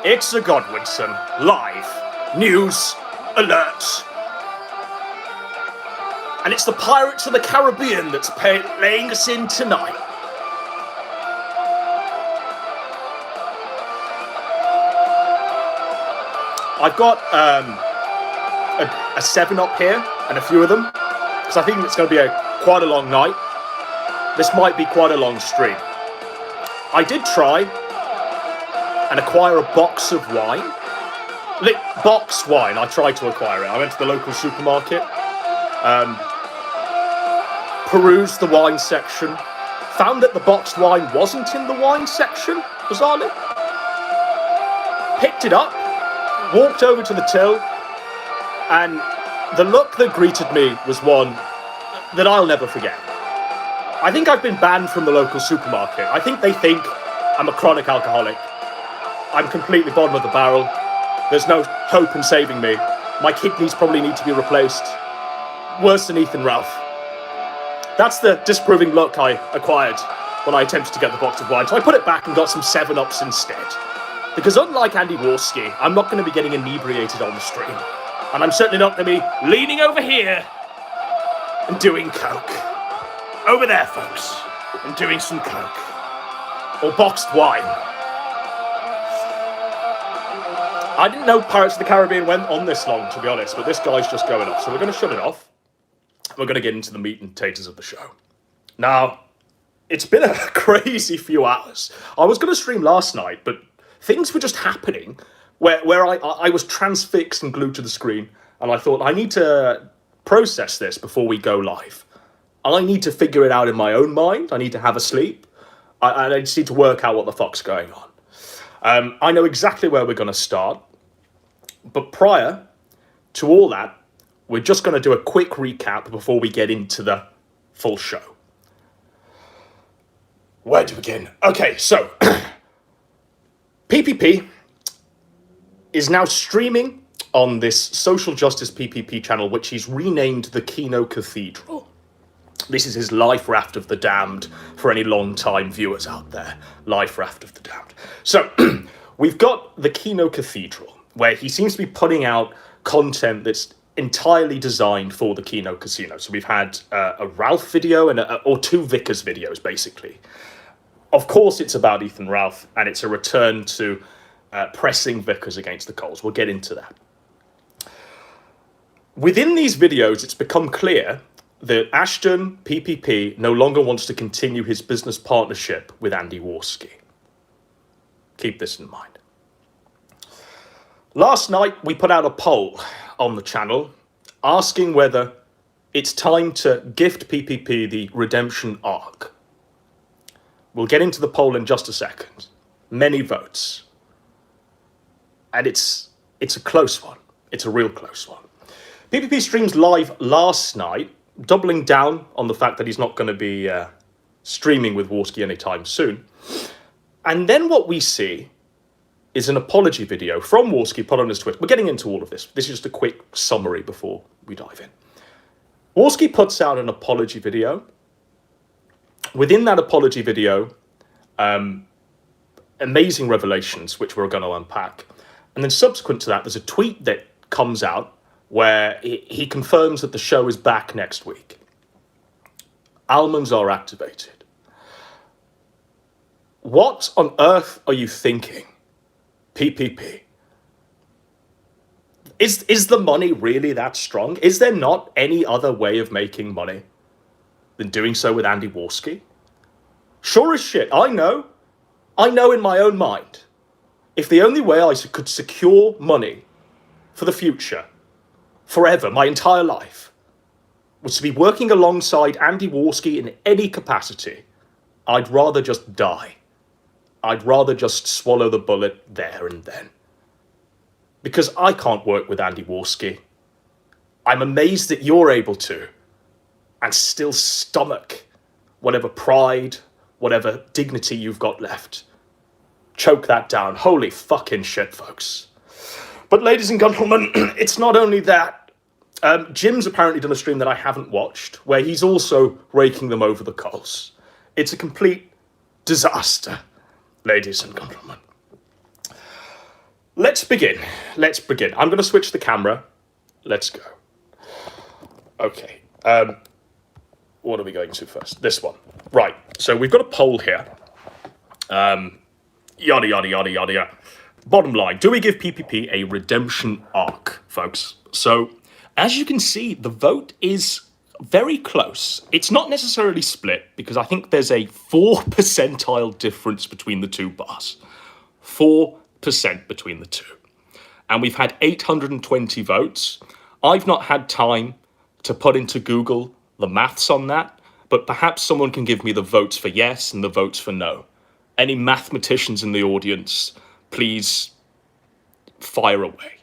It's a Godwinson live news alert. And it's the Pirates of the Caribbean that's laying us in tonight. I've got a 7-Up here and a few of them, because I think it's going to be quite a long night. This might be quite a long stream. I did try and acquire a box of wine. Boxed wine, I tried to acquire it. I went to the local supermarket, perused the wine section, found that the boxed wine wasn't in the wine section, bizarrely. Picked it up, walked over to the till, and the look that greeted me was one that I'll never forget. I think I've been banned from the local supermarket. I think they think I'm a chronic alcoholic. I'm completely bottom of the barrel. There's no hope in saving me. My kidneys probably need to be replaced. Worse than Ethan Ralph. That's the disproving look I acquired when I attempted to get the box of wine. So I put it back and got some 7-Ups instead. Because unlike Andy Warski, I'm not going to be getting inebriated on the stream. And I'm certainly not going to be leaning over here and doing coke. Over there, folks, and doing some coke. Or boxed wine. I didn't know Pirates of the Caribbean went on this long, to be honest, but this guy's just going off. So we're going to shut it off. We're going to get into the meat and potatoes of the show. Now, it's been a crazy few hours. I was going to stream last night, but things were just happening where I was transfixed and glued to the screen, and I thought, I need to process this before we go live. I need to figure it out in my own mind. I need to have a sleep. I just need to work out what the fuck's going on. I know exactly where we're going to start. But prior to all that, we're just going to do a quick recap before we get into the full show. Where to begin? Okay, so PPP is now streaming on this social justice PPP channel, which he's renamed the Kino Cathedral. This is his Life Raft of the Damned for any long-time viewers out there. Life Raft of the Damned. So, we've got the Kino Cathedral, where he seems to be putting out content that's entirely designed for the Kino Casino. So we've had a Ralph video or two Vickers videos, basically. Of course, it's about Ethan Ralph, and it's a return to pressing Vickers against the coals. We'll get into that. Within these videos, it's become clear that Ashton PPP no longer wants to continue his business partnership with Andy Warski. Keep this in mind. Last night, we put out a poll on the channel asking whether it's time to gift PPP the redemption arc. We'll get into the poll in just a second. Many votes. And it's a close one. It's a real close one. PPP streams live last night, doubling down on the fact that he's not going to be streaming with Warski anytime soon. And then what we see is an apology video from Warski put on his Twitter. We're getting into all of this. This is just a quick summary before we dive in. Warski puts out an apology video. Within that apology video, amazing revelations, which we're going to unpack. And then subsequent to that, there's a tweet that comes out where he confirms that the show is back next week. Almonds are activated. What on earth are you thinking, PPP? Is the money really that strong? Is there not any other way of making money than doing so with Andy Warski? Sure as shit, I know in my own mind, if the only way I could secure money for the future, forever, my entire life, was to be working alongside Andy Warski in any capacity, I'd rather just die. I'd rather just swallow the bullet there and then. Because I can't work with Andy Warski. I'm amazed that you're able to, and still stomach whatever pride, whatever dignity you've got left. Choke that down. Holy fucking shit, folks. But ladies and gentlemen, it's not only that. Jim's apparently done a stream that I haven't watched, where he's also raking them over the coals. It's a complete disaster, ladies and gentlemen. Let's begin. Let's begin. I'm going to switch the camera. Let's go. Okay. What are we going to first? This one. Right. So we've got a poll here. Yada, yada, yada, yada, yada. Bottom line, do we give PPP a redemption arc, folks? So, as you can see, the vote is very close. It's not necessarily split, because I think there's a 4 percentile difference between the two bars. 4% between the two. And we've had 820 votes. I've not had time to put into Google the maths on that, but perhaps someone can give me the votes for yes and the votes for no. Any mathematicians in the audience, please fire away.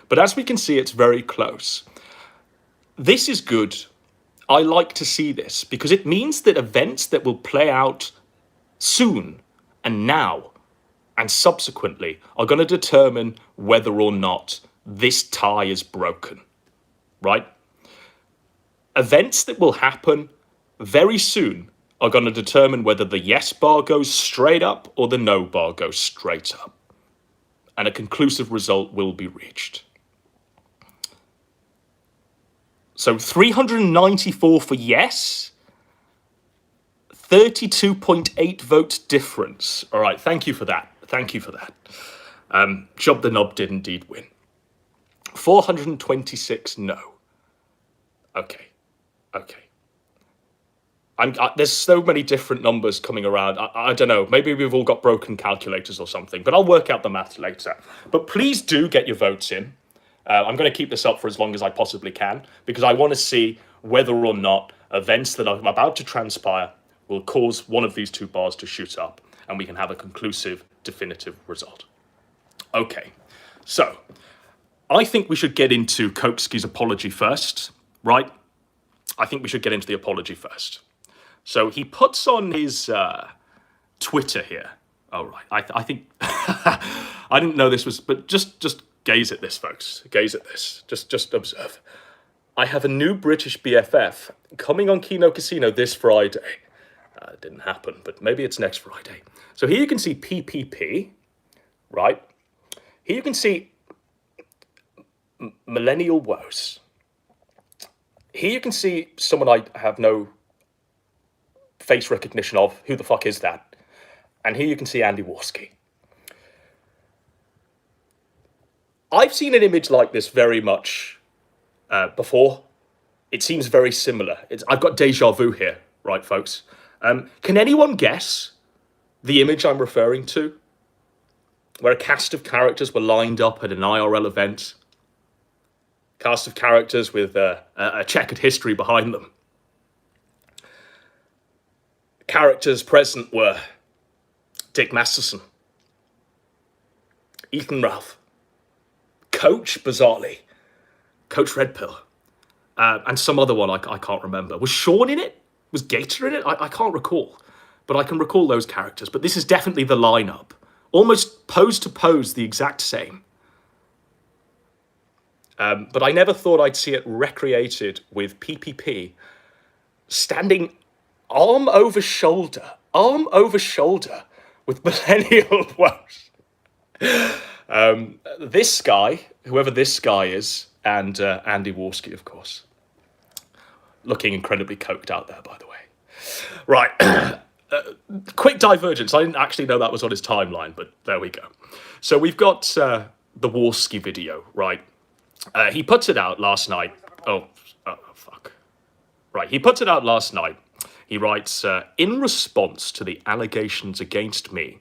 But as we can see, it's very close. This is good. I like to see this because it means that events that will play out soon and now and subsequently are going to determine whether or not this tie is broken, right? Events that will happen very soon are going to determine whether the yes bar goes straight up or the no bar goes straight up. And a conclusive result will be reached. So 394 for yes, 32.8 vote difference. All right, thank you for that. Thank you for that. Job the Knob did indeed win. 426 no. Okay. There's so many different numbers coming around. I don't know. Maybe we've all got broken calculators or something, but I'll work out the maths later. But please do get your votes in. I'm going to keep this up for as long as I possibly can because I want to see whether or not events that I'm about to transpire will cause one of these two bars to shoot up and we can have a conclusive, definitive result. Okay, so I think we should get into Koksky's apology first, right? I think we should get into the apology first. So he puts on his Twitter here. Oh, right. I think I didn't know this was, but just gaze at this, folks. Gaze at this. Just observe. I have a new British BFF coming on Kino Casino this Friday. It didn't happen, but maybe it's next Friday. So here you can see PPP, right? Here you can see Millennial Woes. Here you can see someone I have no face recognition of. Who the fuck is that? And here you can see Andy Warski. I've seen an image like this very much before. It seems very similar. I've got deja vu here, right, folks? Can anyone guess the image I'm referring to? Where a cast of characters were lined up at an IRL event. Cast of characters with a checkered history behind them. Characters present were Dick Masterson, Ethan Ralph, Coach, bizarrely, Coach Red Pill, and some other one I can't remember. Was Sean in it? Was Gator in it? I can't recall, but I can recall those characters. But this is definitely the lineup. Almost pose to pose, the exact same. But I never thought I'd see it recreated with PPP standing arm over shoulder with Millennial Woes. This guy, whoever this guy is, and Andy Warski, of course. Looking incredibly coked out there, by the way. Right. Quick divergence. I didn't actually know that was on his timeline, but there we go. So we've got the Warski video, right? He puts it out last night. Oh, fuck. Right, he puts it out last night. He writes, in response to the allegations against me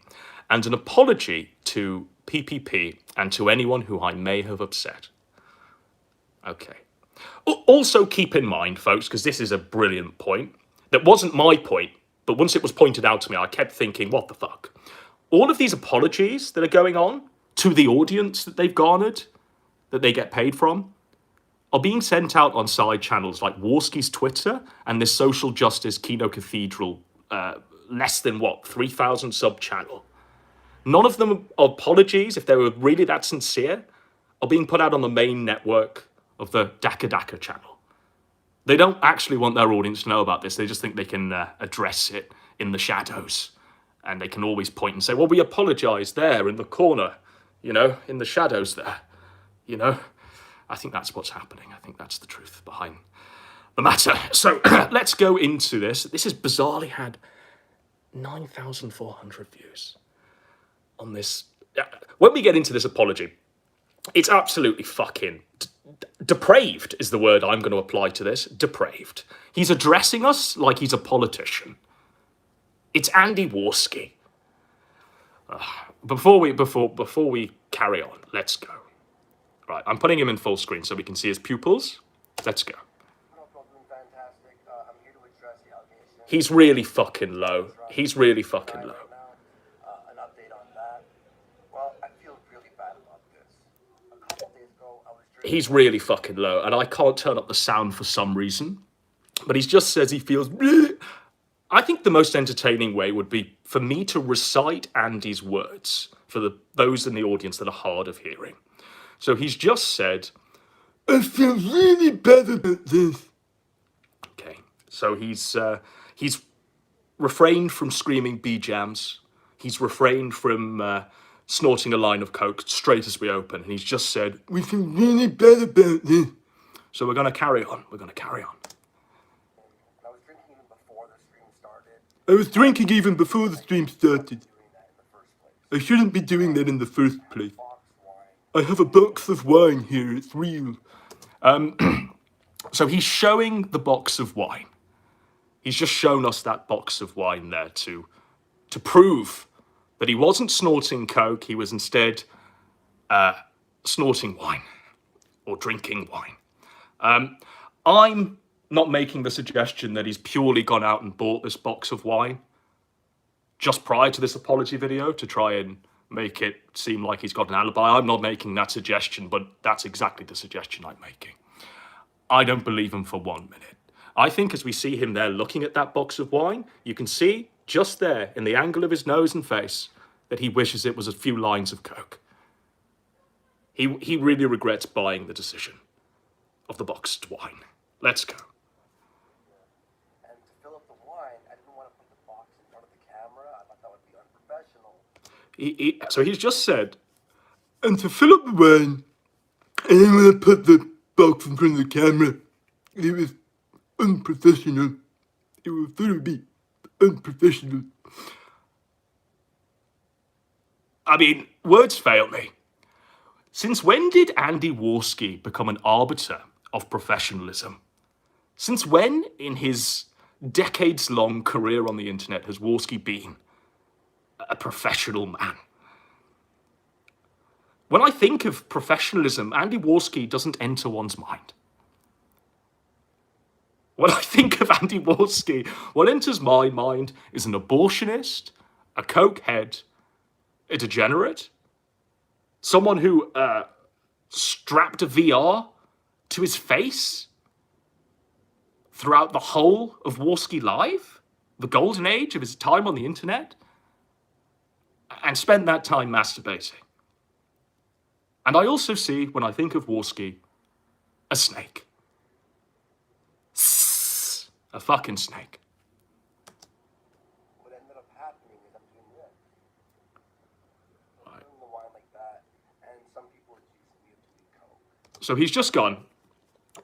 and an apology to PPP and to anyone who I may have upset. Okay. Also keep in mind, folks, because this is a brilliant point, that wasn't my point, but once it was pointed out to me, I kept thinking, what the fuck? All of these apologies that are going on to the audience that they've garnered, that they get paid from, are being sent out on side channels like Warski's Twitter and this social justice Kino Cathedral, less than, 3,000 sub channel. None of them are apologies, if they were really that sincere, are being put out on the main network of the Daka Daka channel. They don't actually want their audience to know about this. They just think they can address it in the shadows. And they can always point and say, well, we apologize there in the corner you know, in the shadows there, you know. I think that's what's happening. I think that's the truth behind the matter. So let's go into this. This has bizarrely had 9,400 views on this. When we get into this apology, it's absolutely fucking depraved is the word I'm going to apply to this. Depraved. He's addressing us like he's a politician. It's Andy Warski. Before we carry on, let's go. Right, I'm putting him in full screen so we can see his pupils. Let's go. He's really fucking low. He's really fucking low. An update on that. Well, I feel really bad about this. A couple days ago, I was drinking. He's really fucking low, and I can't turn up the sound for some reason. But he just says he feels. Bleh. I think the most entertaining way would be for me to recite Andy's words for those in the audience that are hard of hearing. So he's just said, I feel really bad about this. Okay, so he's refrained from screaming B-jams. He's refrained from snorting a line of coke straight as we open. And he's just said, we feel really bad about this. So we're going to carry on. We're going to carry on. I was drinking even before the stream started. I shouldn't be doing that in the first place. I have a box of wine here. It's real. So he's showing the box of wine. He's just shown us that box of wine there to prove that he wasn't snorting coke. He was instead snorting wine or drinking wine. I'm not making the suggestion that he's purely gone out and bought this box of wine just prior to this apology video to try and make it seem like he's got an alibi. I'm not making that suggestion, but that's exactly the suggestion I'm making. I don't believe him for 1 minute. I think as we see him there looking at that box of wine, you can see just there in the angle of his nose and face that he wishes it was a few lines of coke. He really regrets buying the decision of the boxed wine. Let's go. And to fill up the wine, I didn't want to put the box in front of the camera. I thought that would be unprofessional. So he's just said, and to fill up the wine, I didn't want to put the box in front of the camera. It was unprofessional. It was very unprofessional. I mean, words fail me. Since when did Andy Warski become an arbiter of professionalism? Since when, in his decades-long career on the internet, has Warski been a professional man? When I think of professionalism, Andy Warski doesn't enter one's mind. When I think of Andy Warski, what enters my mind is an abortionist, a cokehead, a degenerate, someone who strapped a VR to his face throughout the whole of Warski Live, the golden age of his time on the internet, and spent that time masturbating. And I also see, when I think of Warski, a snake. A fucking snake. What ended up happening is I'm doing this. I'm doing the wine like that, and some people are accusing me of doing coke. So he's just gone,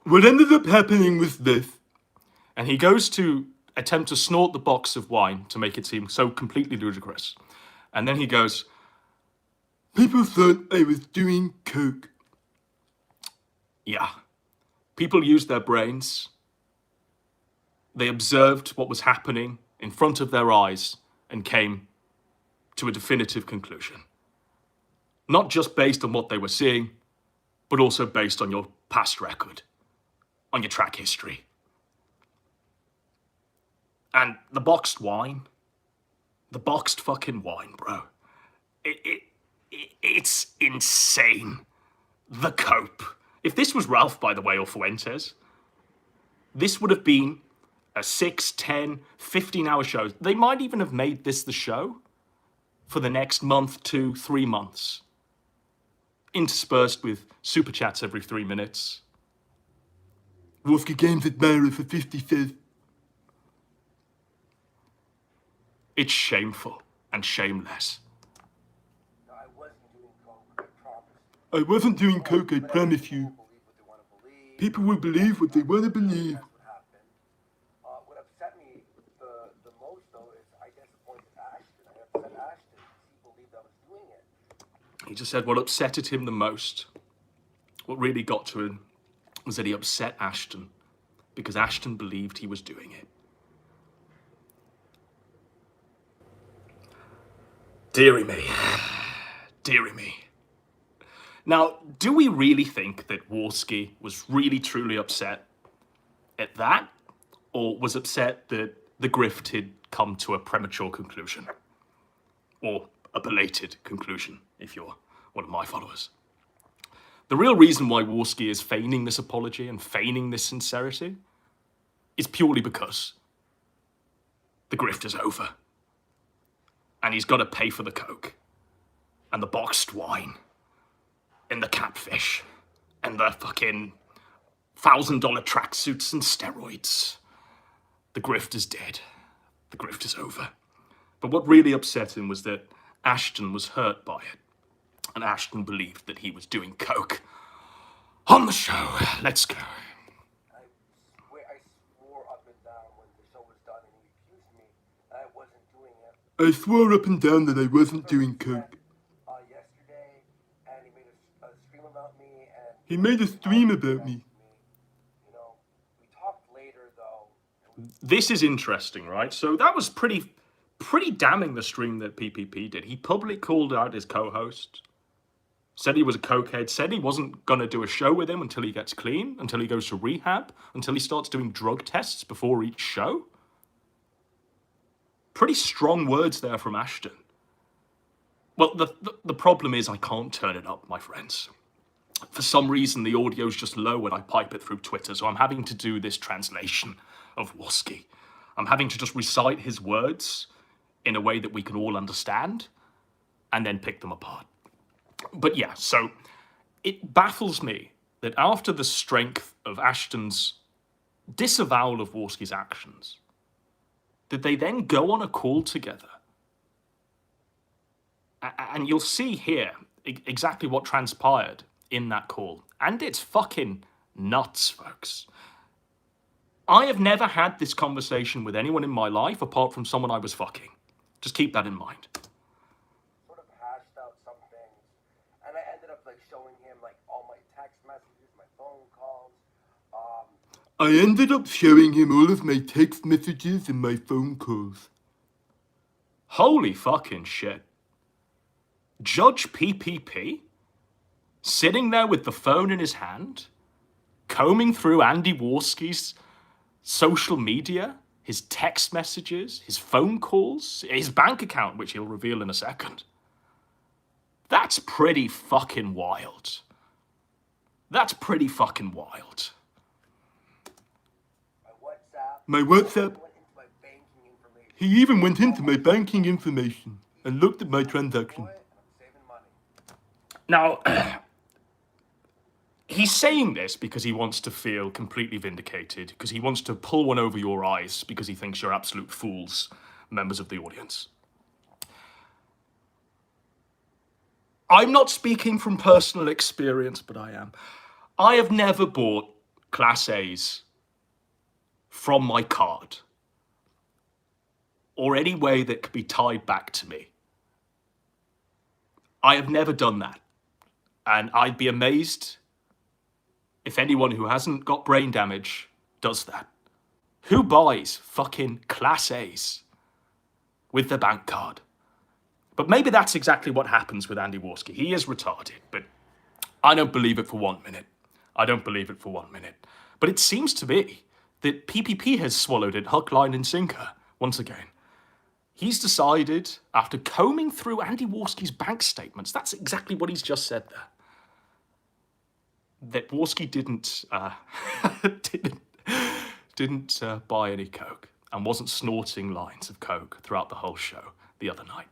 what ended up happening was this. And he goes to attempt to snort the box of wine to make it seem so completely ludicrous. And then he goes, people thought I was doing coke. Yeah. People used their brains. They observed what was happening in front of their eyes and came to a definitive conclusion. Not just based on what they were seeing, but also based on your past record, on your track history. And the boxed wine, the boxed fucking wine, bro, it's insane. The cope. If this was Ralph, by the way, or Fuentes, this would have been a 6, 10, 15-hour show. They might even have made this the show for the next month, 2, 3 months, interspersed with super chats every 3 minutes. Wolfie Games Admirer for 50 cents. It's shameful and shameless. No, I wasn't doing coke. I wasn't doing coke, I promise you. People will believe what they want to believe. People will believe what they want to believe. That's what happened. What upset me the most, though, is I disappointed Ashton. I upset Ashton because he believed I was doing it. He just said what upset him the most, what really got to him, was that he upset Ashton because Ashton believed he was doing it. Deary me. Deary me. Now, do we really think that Warski was really truly upset at that? Or was upset that the grift had come to a premature conclusion? Or a belated conclusion, if you're one of my followers. The real reason why Warski is feigning this apology and feigning this sincerity is purely because the grift is over. And he's got to pay for the coke and the boxed wine and the catfish and the fucking $1,000 tracksuits and steroids. The grift is dead. The grift is over. But what really upset him was that Ashton was hurt by it. And Ashton believed that he was doing coke. On the show, let's go. I swore up and down when the show was done and he accused me that I wasn't doing it. I swore up and down that I wasn't doing coke. Yesterday, and he made a stream about me, and He made a stream about me. You know, we talked later though. This is interesting, right? So that was pretty damning, the stream that PPP did. He publicly called out his co-host, said he was a cokehead, said he wasn't going to do a show with him until he gets clean, until he goes to rehab, until he starts doing drug tests before each show. Pretty strong words there from Ashton. Well, the problem is I can't turn it up, my friends. For some reason, the audio's just low when I pipe it through Twitter, so I'm having to do this translation of Warski. I'm having to just recite his words in a way that we can all understand, and then pick them apart. But yeah, so it baffles me that after the strength of Ashton's disavowal of Warski's actions, did they then go on a call together? And you'll see here exactly what transpired in that call. And it's fucking nuts, folks. I have never had this conversation with anyone in my life apart from someone I was fucking. Just keep that in mind. Sort of hashed out some things, and I ended up showing him all my text messages, my phone calls. I ended up showing him all of my text messages and my phone calls. Holy fucking shit. Judge PPP, sitting there with the phone in his hand, combing through Andy Warski's social media, his text messages, his phone calls, his bank account, which he'll reveal in a second. That's pretty fucking wild. That's pretty fucking wild. My WhatsApp. He even went into my banking information and looked at my transaction. Now, he's saying this because he wants to feel completely vindicated, because he wants to pull one over your eyes because he thinks you're absolute fools, members of the audience. I'm not speaking from personal experience, but I am. I have never bought Class A's from my card or any way that could be tied back to me. I have never done that. And I'd be amazed if anyone who hasn't got brain damage does that. Who buys fucking Class A's with their bank card? But maybe that's exactly what happens with Andy Warski. He is retarded, but I don't believe it for 1 minute. I don't believe it for 1 minute. But it seems to be that PPP has swallowed it hook, line, and sinker once again. He's decided, after combing through Andy Warski's bank statements, that's exactly what he's just said there, that Warski didn't buy any coke and wasn't snorting lines of coke throughout the whole show the other night.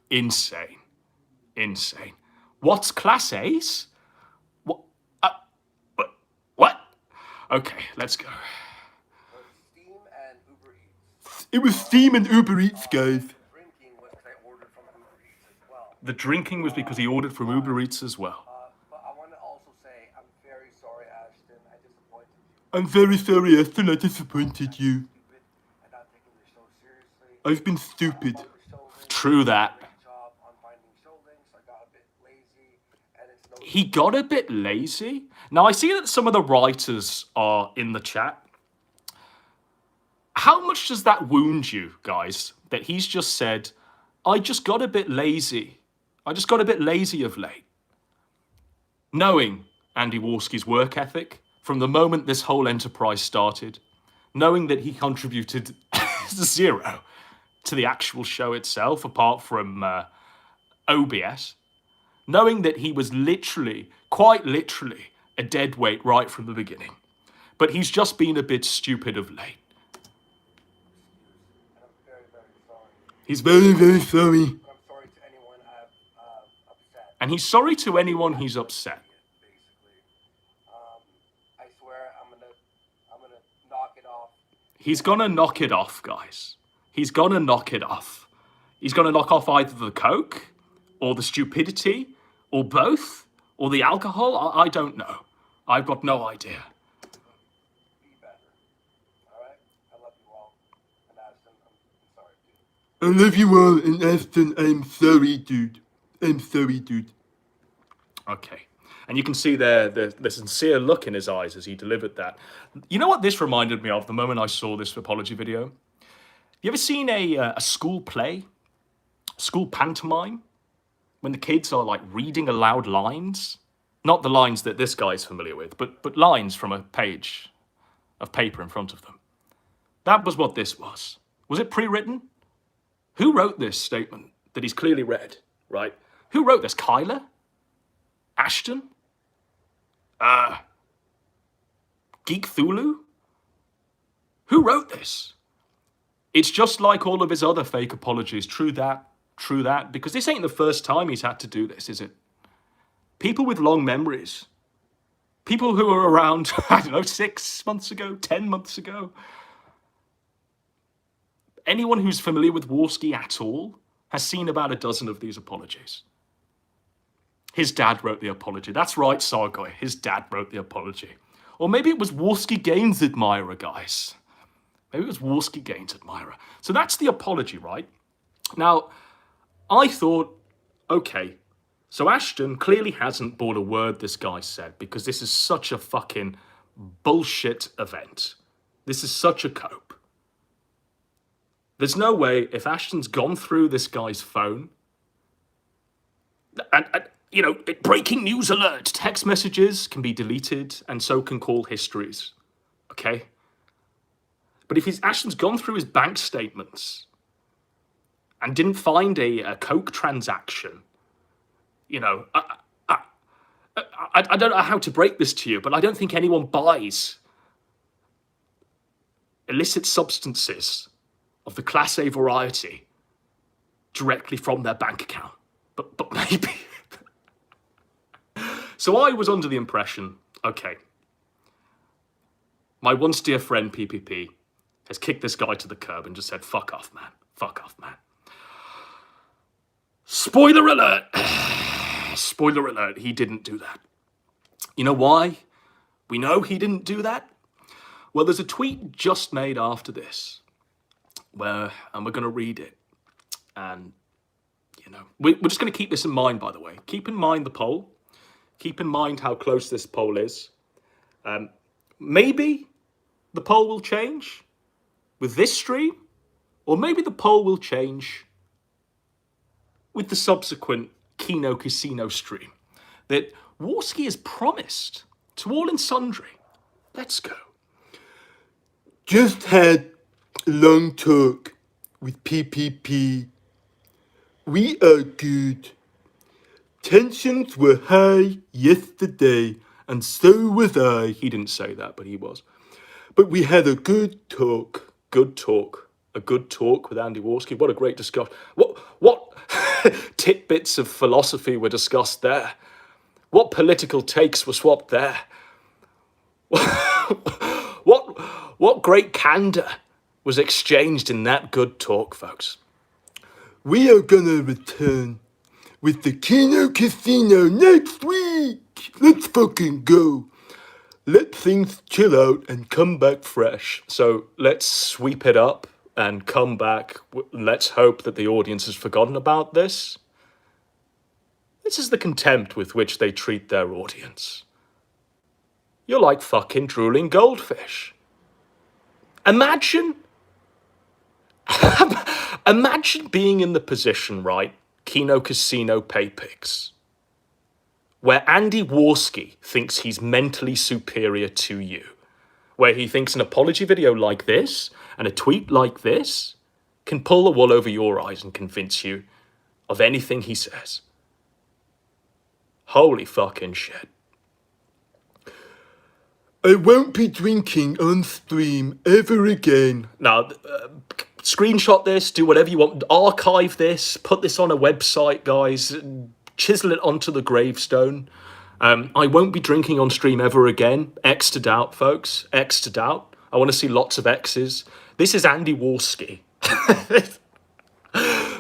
Insane. Insane. What's Class A's? What? What? Okay, let's go. Steam and Uber Eats. It was Steam and Uber Eats, guys. Drinking was because I ordered from Uber Eats as well. The drinking was because he ordered from Uber Eats as well. I'm very sorry, Aston, I disappointed you. stupid and not taking their show seriously. I've been stupid. On the show links, True that. great job on finding show links. I got a bit lazy, and it's no. He got a bit lazy. Now, I see that some of the writers are in the chat. How much does that wound you, guys, that he's just said, I just got a bit lazy. I just got a bit lazy of late. Knowing Andy Warski's work ethic from the moment this whole enterprise started, knowing that he contributed zero to the actual show itself, apart from OBS, knowing that he was literally, quite literally, a dead weight right from the beginning. But he's just been a bit stupid of late. And I'm very, very sorry. He's very, very sorry. But I'm sorry to anyone I've upset. And he's sorry to anyone he's upset. Basically, I swear I'm gonna knock it off. He's gonna knock it off, guys. He's gonna knock it off. He's gonna knock off either the coke, or the stupidity, or both, or the alcohol. I don't know. I've got no idea. Be better. All right. I love you all. And Ashton, I'm sorry, dude. I love you all, and Aston, I'm sorry, dude. I'm sorry, dude. Okay. And you can see there the sincere look in his eyes as he delivered that. You know what this reminded me of the moment I saw this apology video? You ever seen a school play, school pantomime, when the kids are like reading aloud lines? Not the lines that this guy's familiar with, but lines from a page of paper in front of them. That was what this was. Was it pre-written? Who wrote this statement that he's clearly read, right? Who wrote this? Kyler? Ashton? Geek Thulu? Who wrote this? It's just like all of his other fake apologies. True that, because this ain't the first time he's had to do this, is it? People with long memories. People who were around, I don't know, 6 months ago, 10 months ago. Anyone who's familiar with Warski at all has seen about a dozen of these apologies. His dad wrote the apology. That's right, Sargoy. His dad wrote the apology. Or maybe it was Warski Gaines' admirer, guys. Maybe it was Warski Gaines' admirer. So that's the apology, right? Now, I thought, okay, so Ashton clearly hasn't bought a word this guy said, because this is such a fucking bullshit event. This is such a cope. There's no way, if Ashton's gone through this guy's phone, and you know, breaking news alert, text messages can be deleted, and so can call histories, okay? But if Ashton's gone through his bank statements and didn't find a coke transaction, you know, I don't know how to break this to you, but I don't think anyone buys illicit substances of the Class A variety directly from their bank account. But maybe. So I was under the impression, okay, my once dear friend PPP has kicked this guy to the curb and just said, fuck off, man. Fuck off, man. Spoiler alert. Spoiler alert, he didn't do that. You know why we know he didn't do that? Well, there's a tweet just made after this and we're going to read it. And, you know, we're just going to keep this in mind, by the way. Keep in mind the poll. Keep in mind how close this poll is. Maybe the poll will change with this stream, or maybe the poll will change with the subsequent Kino Casino stream that Warski has promised to all and sundry. Let's go. Just had a long talk with PPP. We are good. Tensions were high yesterday, and so was I. He didn't say that, but he was. But we had a good talk. Good talk. A good talk with Andy Warski. What a great discussion. What tidbits of philosophy were discussed there? What political takes were swapped there? What great candor was exchanged in that good talk, folks. We are gonna return with the Kino Casino next week. Let's fucking go. let things chill out and come back fresh. So let's sweep it up and come back. Let's hope that the audience has forgotten about this. This is the contempt with which they treat their audience. You're like fucking drooling goldfish. Imagine being in the position, right? Kino Casino pay pigs, where Andy Warski thinks he's mentally superior to you, where he thinks an apology video like this and a tweet like this can pull the wool over your eyes and convince you of anything he says. Holy fucking shit. I won't be drinking on stream ever again. Now, screenshot this, do whatever you want, archive this, put this on a website, guys, chisel it onto the gravestone. I won't be drinking on stream ever again. X to doubt, folks. X to doubt. I want to see lots of X's. This is Andy Warski.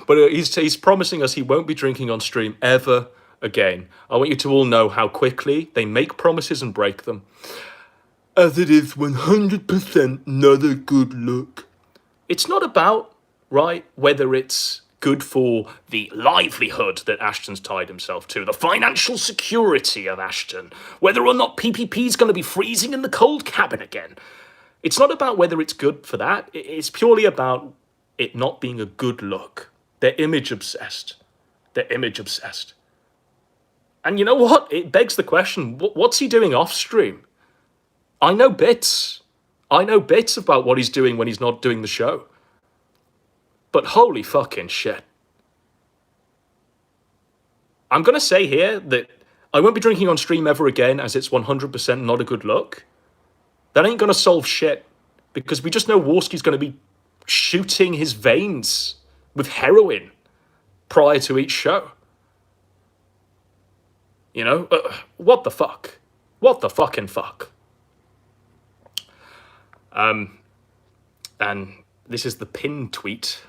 But he's promising us he won't be drinking on stream ever again. I want you to all know how quickly they make promises and break them. As it is 100% not a good look. It's not about, right, whether it's good for the livelihood that Ashton's tied himself to, the financial security of Ashton, whether or not PPP is going to be freezing in the cold cabin again. It's not about whether it's good for that. It's purely about it not being a good look. They're image obsessed. They're image obsessed. And you know what? It begs the question, what's he doing off stream? I know bits. I know bits about what he's doing when he's not doing the show. But holy fucking shit. I'm going to say here that I won't be drinking on stream ever again, as it's 100% not a good look. That ain't going to solve shit, because we just know Warski's going to be shooting his veins with heroin prior to each show. You know? What the fuck? What the fucking fuck? And this is the pinned tweet.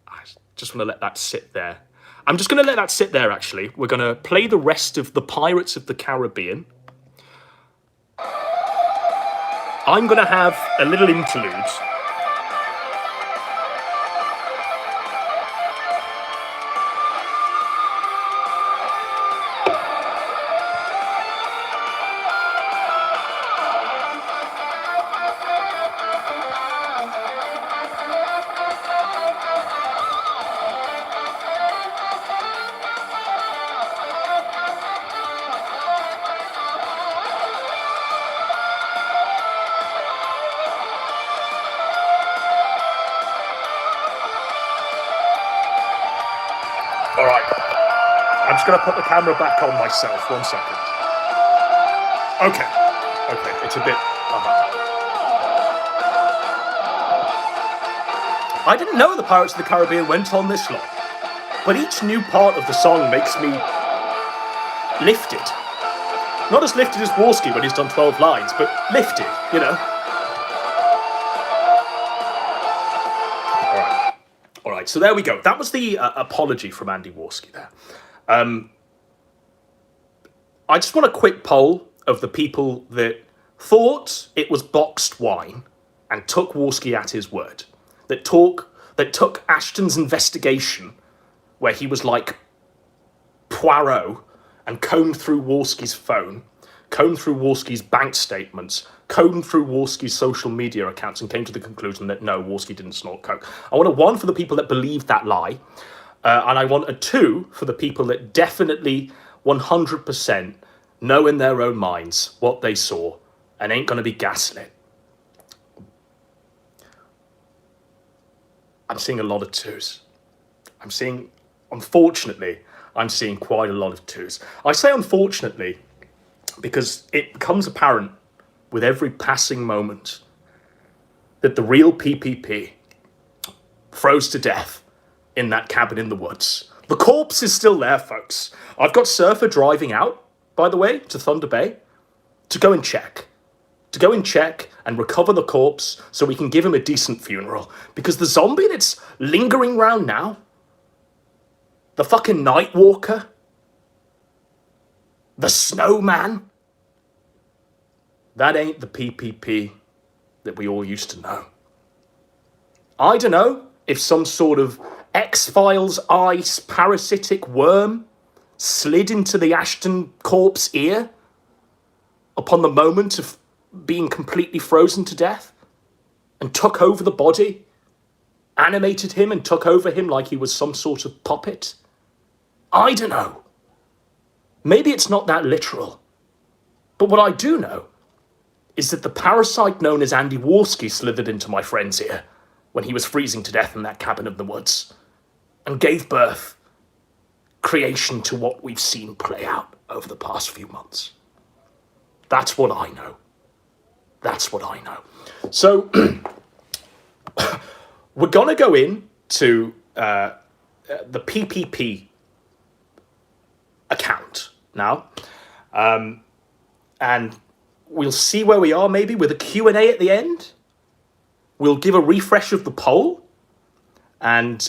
I just want to let that sit there. I'm just going to let that sit there, actually. We're going to play the rest of the Pirates of the Caribbean. I'm going to have a little interlude. All right, I'm just going to put the camera back on myself. 1 second. Okay, it's a bit... I didn't know the Pirates of the Caribbean went on this long, but each new part of the song makes me lifted. Not as lifted as Warski when he's done 12 lines, but lifted, you know. All right, so there we go. That was the apology from Andy Warski there. I just want a quick poll of the people that thought it was boxed wine and took Warski at his word. That took Ashton's investigation, where he was like Poirot and combed through Warski's phone, combed through Warski's bank statements, combed through Warski's social media accounts, and came to the conclusion that no, Warski didn't snort coke. I want a 1 for the people that believed that lie, and I want a 2 for the people that definitely 100% know in their own minds what they saw and ain't going to be gaslit. I'm seeing a lot of 2s. Unfortunately, I'm seeing quite a lot of 2s. I say unfortunately because it becomes apparent with every passing moment that the real PPP froze to death in that cabin in the woods. The corpse is still there, folks. I've got Surfer driving out, by the way, to Thunder Bay to go and check. To go and check and recover the corpse so we can give him a decent funeral. Because the zombie that's lingering around now, the fucking Night Walker, the Snowman, That ain't the PPP that we all used to know. I don't know if some sort of X-Files ice parasitic worm slid into the Ashton corpse ear upon the moment of being completely frozen to death and took over the body, animated him and took over him like he was some sort of puppet. I don't know. Maybe it's not that literal. But what I do know is that the parasite known as Andy Warski slithered into my friend's ear when he was freezing to death in that cabin of the woods and gave birth, creation, to what we've seen play out over the past few months. That's what I know. That's what I know. So we're going to go into the PPP account now, and we'll see where we are maybe with a Q&A at the end. We'll give a refresh of the poll, and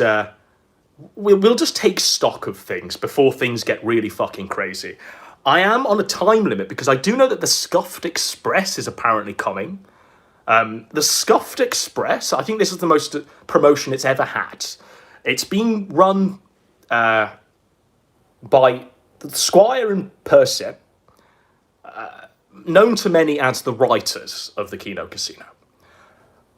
we'll just take stock of things before things get really fucking crazy. I am on a time limit because I do know that the Scuffed Express is apparently coming. The Scuffed Express, I think this is the most promotion it's ever had. It's being run by Squire and Persip, known to many as the writers of the Keno Casino.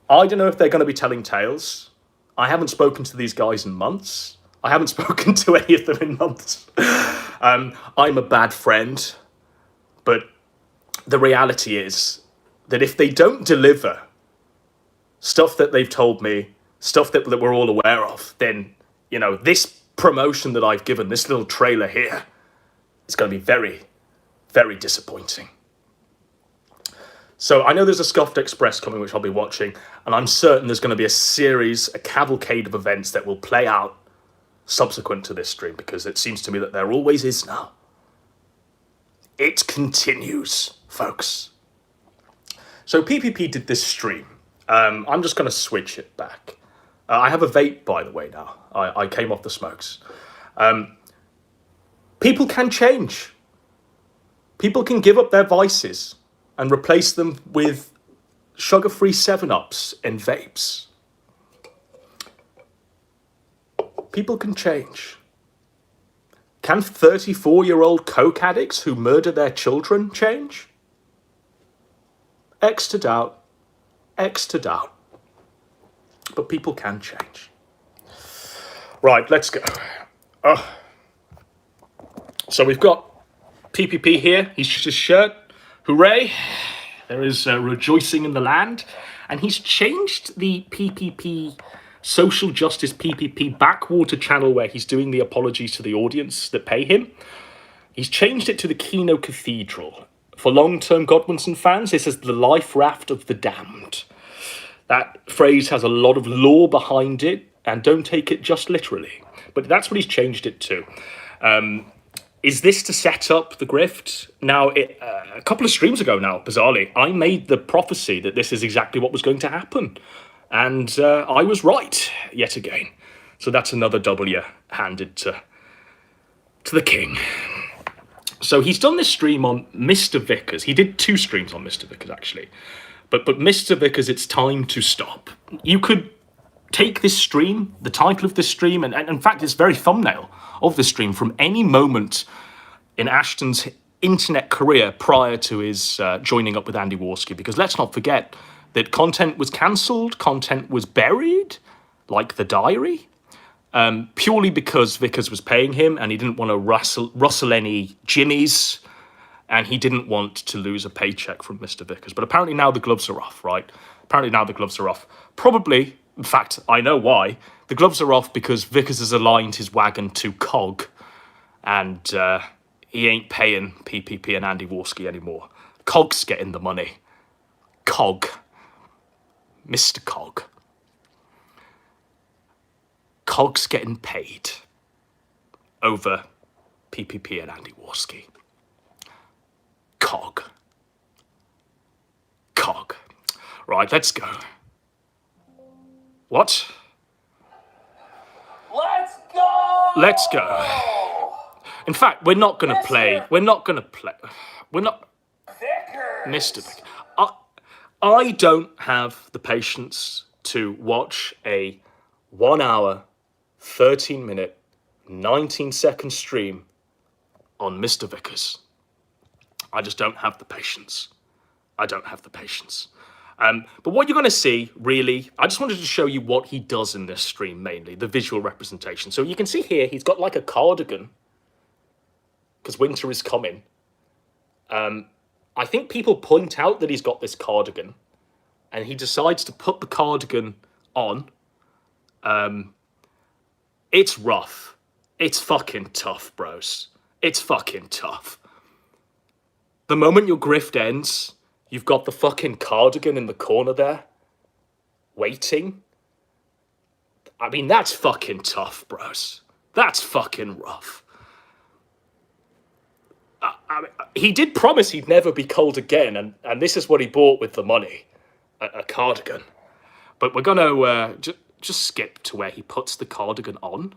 I don't know if they're going to be telling tales. I haven't spoken to these guys in months. I haven't spoken to any of them in months. I'm a bad friend, but the reality is that if they don't deliver stuff that they've told me, stuff that we're all aware of, then, you know, this promotion that I've given, this little trailer here, is going to be very, very disappointing. So I know there's a Scuffed Express coming, which I'll be watching, and I'm certain there's going to be a cavalcade of events that will play out subsequent to this stream, because it seems to me that there always is now. It continues, folks. So PPP did this stream. I'm just going to switch it back. I have a vape, by the way, now. I came off the smokes. People can change. People can give up their vices and replace them with sugar-free 7-Ups and vapes. People can change. Can 34-year-old coke addicts who murder their children change? X to doubt. X to doubt. But people can change. Right, let's go. So we've got PPP here. He's just his shirt. Hooray. There is rejoicing in the land. And he's changed the PPP, Social Justice PPP Backwater channel where he's doing the apologies to the audience that pay him. He's changed it to the Keno Cathedral. For long-term Godwinson fans, this is the life raft of the damned. That phrase has a lot of lore behind it, and don't take it just literally. But that's what he's changed it to. Is this to set up the grift? Now, a couple of streams ago now, bizarrely, I made the prophecy that this is exactly what was going to happen. And I was right, yet again. So that's another W handed to the king. So he's done this stream on Mr. Vickers. He did 2 streams on Mr. Vickers, actually. But Mr. Vickers, it's time to stop. You could take this stream, the title of this stream, and in fact, this very thumbnail of the stream from any moment in Ashton's internet career prior to his joining up with Andy Warski. Because let's not forget that content was cancelled, content was buried, like the diary, purely because Vickers was paying him and he didn't want to rustle any jimmies, and he didn't want to lose a paycheck from Mr. Vickers. But apparently now the gloves are off, right? Apparently now the gloves are off. Probably, in fact, I know why. The gloves are off because Vickers has aligned his wagon to COG, and he ain't paying PPP and Andy Warski anymore. COG's getting the money. COG. Mr. COG. COG's getting paid over PPP and Andy Warski. COG. COG. Right, let's go. What? Let's go! Let's go. In fact, we're not going to play. We're not going to play. We're not. Vickers! Mr. Vickers. I don't have the patience to watch a 1 hour, 13 minute, 19-second stream on Mr. Vickers. I just don't have the patience. I don't have the patience. But what you're going to see, really, I just wanted to show you what he does in this stream, mainly, the visual representation. So you can see here, he's got like a cardigan, because winter is coming. I think people point out that he's got this cardigan, and he decides to put the cardigan on. It's rough. It's fucking tough, bros. It's fucking tough. The moment your grift ends, you've got the fucking cardigan in the corner there, waiting. I mean, that's fucking tough, bros. That's fucking rough. He did promise he'd never be cold again, and this is what he bought with the money, a cardigan. But we're going to just skip to where he puts the cardigan on.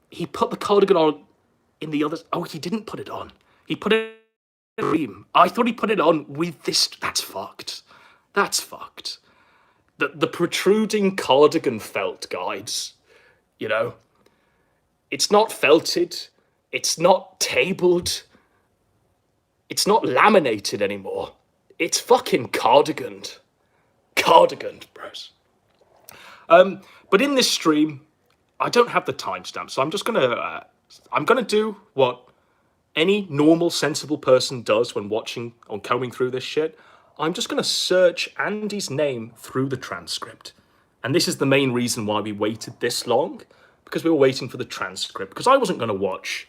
He put the cardigan on in the other... Oh, he didn't put it on. He put it in the dream. I thought he put it on with this... That's fucked. That's fucked. The protruding cardigan felt, guys. You know? It's not felted. It's not tabled. It's not laminated anymore. It's fucking cardiganed. Cardiganed, bros. But in this stream, I don't have the timestamp, so I'm just gonna I'm gonna do what any normal, sensible person does when watching or combing through this shit. I'm just gonna search Andy's name through the transcript, and this is the main reason why we waited this long, because we were waiting for the transcript. Because I wasn't gonna watch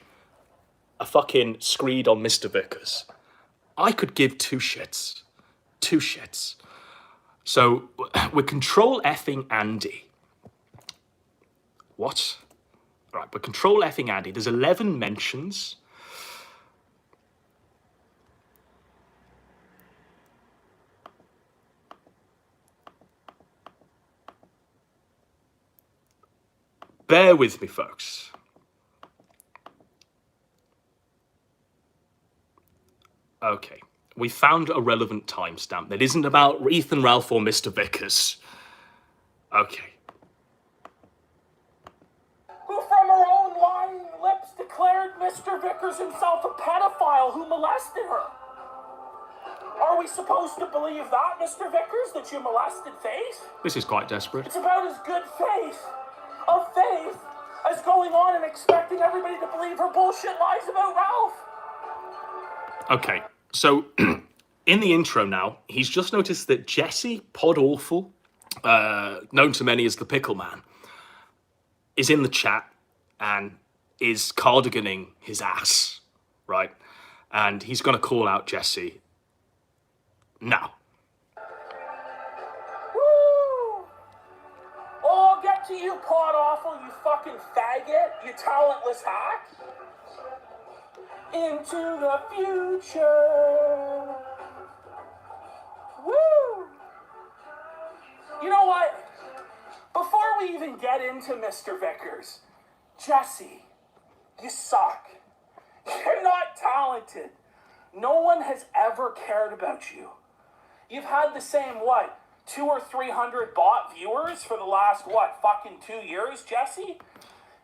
a fucking screed on Mr. Vickers. I could give two shits. Two shits. So we're control effing Andy. What? Right, we're control effing Andy. There's 11 mentions. Bear with me, folks. Okay, we found a relevant timestamp that isn't about Ethan Ralph or Mr. Vickers. Okay. Who from her own lying lips declared Mr. Vickers himself a pedophile who molested her? Are we supposed to believe that, Mr. Vickers, that you molested Faith? This is quite desperate. It's about as good faith as going on and expecting everybody to believe her bullshit lies about Ralph. Okay, so in the intro now, he's just noticed that Jesse Podawful, known to many as the Pickle Man, is in the chat and is cardiganing his ass, right? And he's going to call out Jesse now. Woo! Oh, get to you, Podawful, you fucking faggot, you talentless hack. Into the future. Woo! You know what? Before we even get into Mr. Vickers, Jesse, you suck. You're not talented. No one has ever cared about you. You've had the same, 200 or 300 bot viewers for the last, fucking 2 years, Jesse?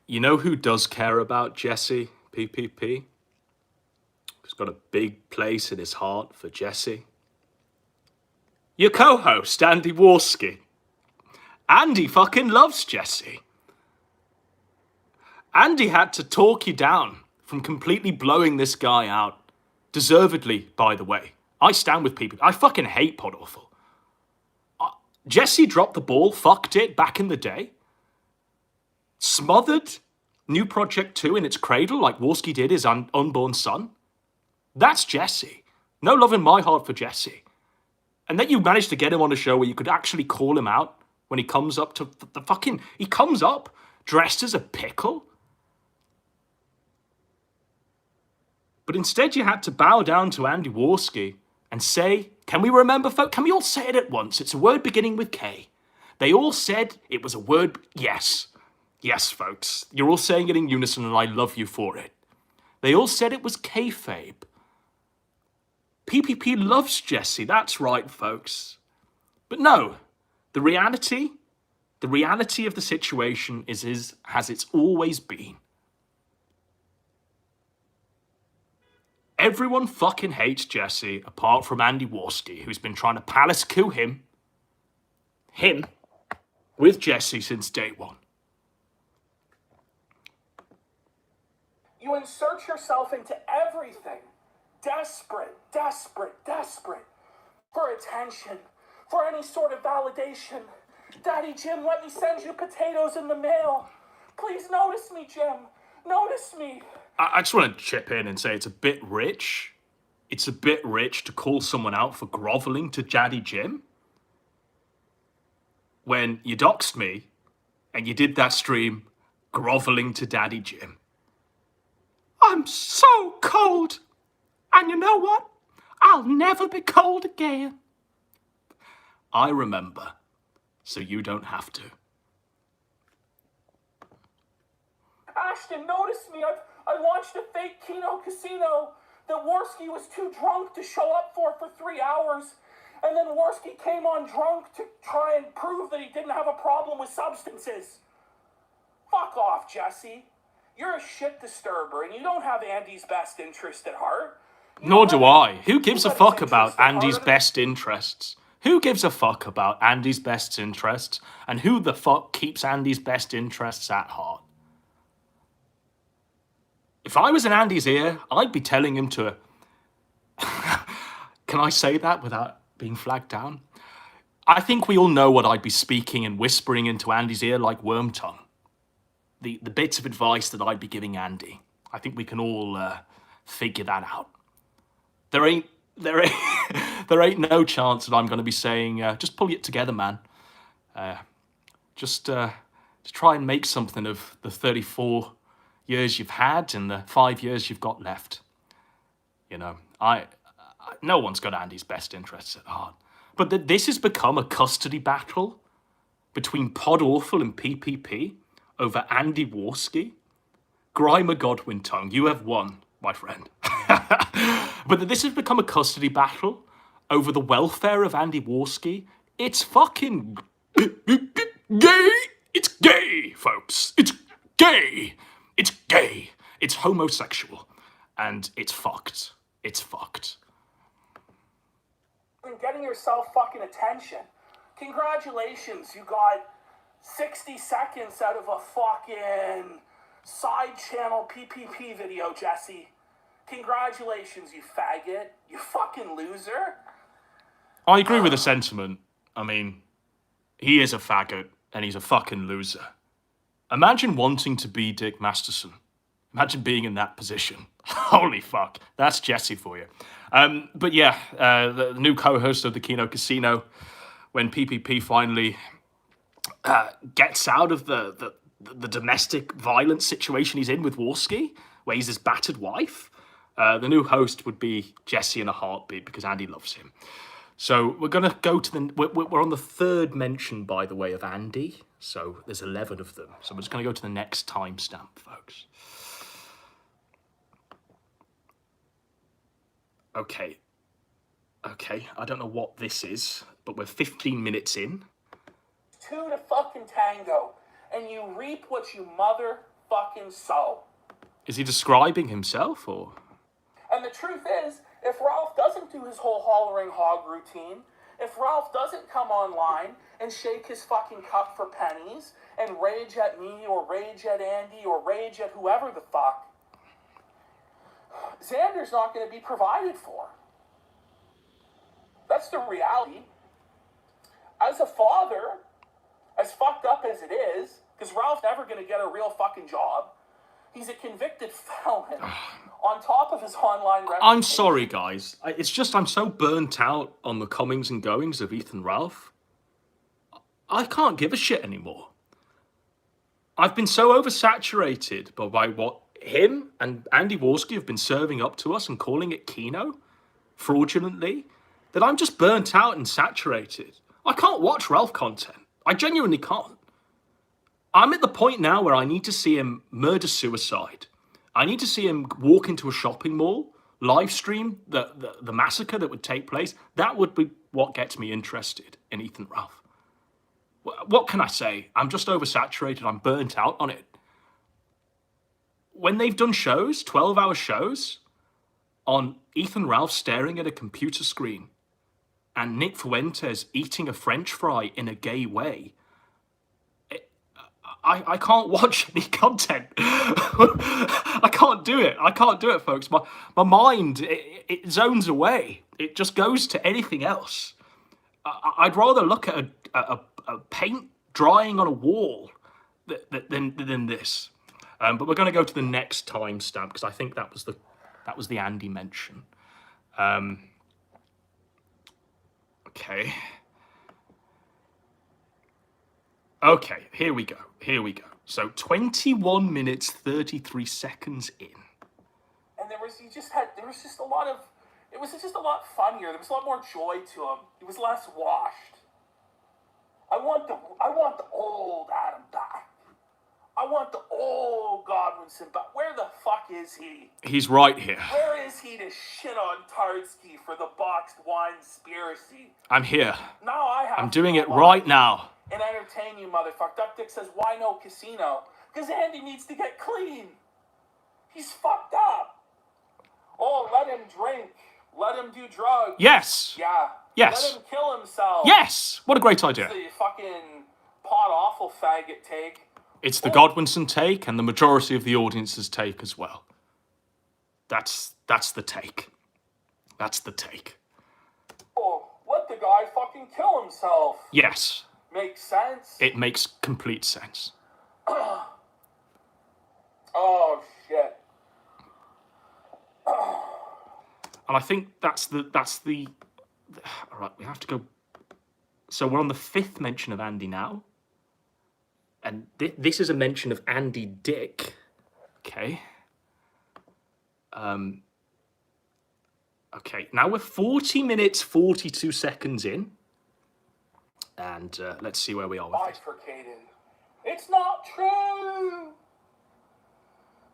You know who does care about Jesse, PPP? Who's got a big place in his heart for Jesse? Your co-host, Andy Warski. Andy fucking loves Jesse. Andy had to talk you down from completely blowing this guy out. Deservedly, by the way. I stand with people. I fucking hate Podawful. Jesse dropped the ball, fucked it back in the day. Smothered New Project 2 in its cradle like Warski did his unborn son. That's Jesse. No love in my heart for Jesse. And then you managed to get him on a show where you could actually call him out when he comes up to the fucking... He comes up dressed as a pickle. But instead you had to bow down to Andy Warski and say, can we remember, folks? Can we all say it at once? It's a word beginning with K. They all said it was a word... Yes. Yes, folks. You're all saying it in unison and I love you for it. They all said it was kayfabe. PPP loves Jesse. That's right, folks. But no, the reality of the situation is as it's always been. Everyone fucking hates Jesse, apart from Andy Warski, who's been trying to palace coup him, with Jesse since day one. You insert yourself into everything. Desperate for attention, for any sort of validation. Daddy Jim, let me send you potatoes in the mail. Please notice me, Jim. Notice me. I just want to chip in and say it's a bit rich. It's a bit rich to call someone out for groveling to Daddy Jim when you doxed me and you did that stream groveling to Daddy Jim. I'm so cold. And you know what? I'll never be cold again. I remember, so you don't have to. Ashton, notice me. I launched a fake Keno casino that Worski was too drunk to show up for 3 hours. And then Worski came on drunk to try and prove that he didn't have a problem with substances. Fuck off, Jesse. You're a shit disturber, and you don't have Andy's best interest at heart. Nor do I. Who gives a fuck about Andy's best interests? Who gives a fuck about Andy's best interests? And who the fuck keeps Andy's best interests at heart? If I was in Andy's ear, I'd be telling him to... Can I say that without being flagged down? I think we all know what I'd be speaking and whispering into Andy's ear like worm tongue. The bits of advice that I'd be giving Andy. I think we can all figure that out. There ain't no chance that I'm going to be saying, just pull it together, man. Just try and make something of the 34 years you've had and the 5 years you've got left. You know, no one's got Andy's best interests at heart. But this has become a custody battle between Pod Awful and PPP over Andy Warski. Grimer Godwin Tongue, you have won, my friend. But this has become a custody battle over the welfare of Andy Warski. It's fucking gay. It's gay, folks. It's gay. It's gay. It's homosexual. And it's fucked. It's fucked. And getting yourself fucking attention. Congratulations, you got 60 seconds out of a fucking side channel PPP video, Jesse. Congratulations, you faggot. You fucking loser. I agree with the sentiment. I mean, he is a faggot and he's a fucking loser. Imagine wanting to be Dick Masterson. Imagine being in that position. Holy fuck. That's Jesse for you. But yeah, the new co-host of the Keno Casino, when PPP finally gets out of the domestic violence situation he's in with Warski, where he's his battered wife, the new host would be Jesse in a heartbeat because Andy loves him. So we're going to go to we're on the third mention, by the way, of Andy. So there's 11 of them. So we're just going to go to the next timestamp, folks. Okay, I don't know what this is, but we're 15 minutes in. 2 to fucking tango, and you reap what you motherfucking sow. Is he describing himself, or? And the truth is, if Ralph doesn't do his whole hollering hog routine, if Ralph doesn't come online and shake his fucking cup for pennies and rage at me or rage at Andy or rage at whoever the fuck, Xander's not going to be provided for. That's the reality. As a father, as fucked up as it is, because Ralph's never going to get a real fucking job, he's a convicted felon on top of his online reputation. I'm sorry, guys. It's just I'm so burnt out on the comings and goings of Ethan Ralph. I can't give a shit anymore. I've been so oversaturated by what him and Andy Warski have been serving up to us and calling it Keno fraudulently, that I'm just burnt out and saturated. I can't watch Ralph content. I genuinely can't. I'm at the point now where I need to see him murder-suicide. I need to see him walk into a shopping mall, live stream the massacre that would take place, that would be what gets me interested in Ethan Ralph. What can I say? I'm just oversaturated. I'm burnt out on it. When they've done shows, 12-hour shows, on Ethan Ralph staring at a computer screen and Nick Fuentes eating a French fry in a gay way, I can't watch any content. I can't do it. I can't do it, folks. My mind, it zones away. It just goes to anything else. I'd rather look at a paint drying on a wall than this. But we're going to go to the next timestamp because I think that was the Andy mention. Okay. Okay, here we go. So 21 minutes 33 seconds in. And it was just a lot funnier. There was a lot more joy to him. He was less washed. I want the old Adam back. I want the old Godwinson back. Where the fuck is he? He's right here. Where is he to shit on Tardsky for the boxed wine conspiracy? I'm here. Now I have I'm doing it right now. And entertain you, motherfucker. Duck Dick says, why no casino? Because Andy needs to get clean. He's fucked up. Oh, let him drink. Let him do drugs. Yes. Yeah. Yes. Let him kill himself. Yes. What a great idea. It's the fucking pot awful faggot take. It's the Godwinson take and the majority of the audience's take as well. That's the take. That's the take. Oh, let the guy fucking kill himself. Yes. Makes sense. It makes complete sense. Oh, shit. And I think that's the all right, we have to go. So we're on the 5th mention of Andy now. And this is a mention of Andy Dick. Okay. Okay, now we're 40 minutes, 42 seconds in. And let's see where we are with this. Bifurcated. It's not true.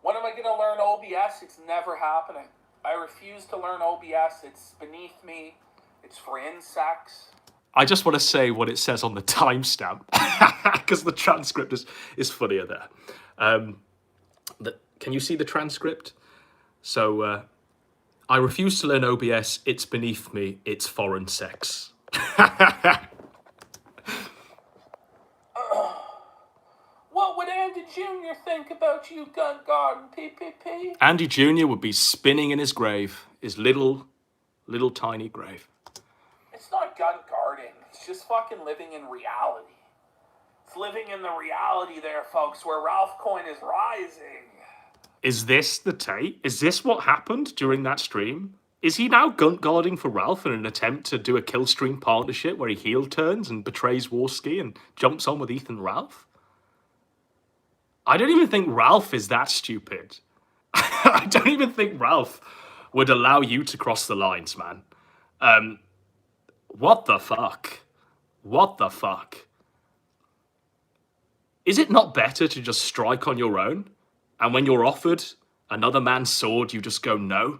When am I going to learn OBS? It's never happening. I refuse to learn OBS. It's beneath me. It's for insects. I just want to say what it says on the timestamp because the transcript is funnier there. Can you see the transcript? So, I refuse to learn OBS. It's beneath me. It's foreign sex. What would Andy Jr. think about you, Gun Garden PPP? Andy Jr. would be spinning in his grave, his little tiny grave. It's not gun guarding. It's just fucking living in reality. It's living in the reality there, folks, where Ralph Coin is rising. Is this the tape? Is this what happened during that stream? Is he now gun guarding for Ralph in an attempt to do a kill stream partnership where he heel turns and betrays Warski and jumps on with Ethan Ralph? I don't even think Ralph is that stupid. I don't even think Ralph would allow you to cross the lines, man. What the fuck? What the fuck? Is it not better to just strike on your own? And when you're offered another man's sword, you just go no?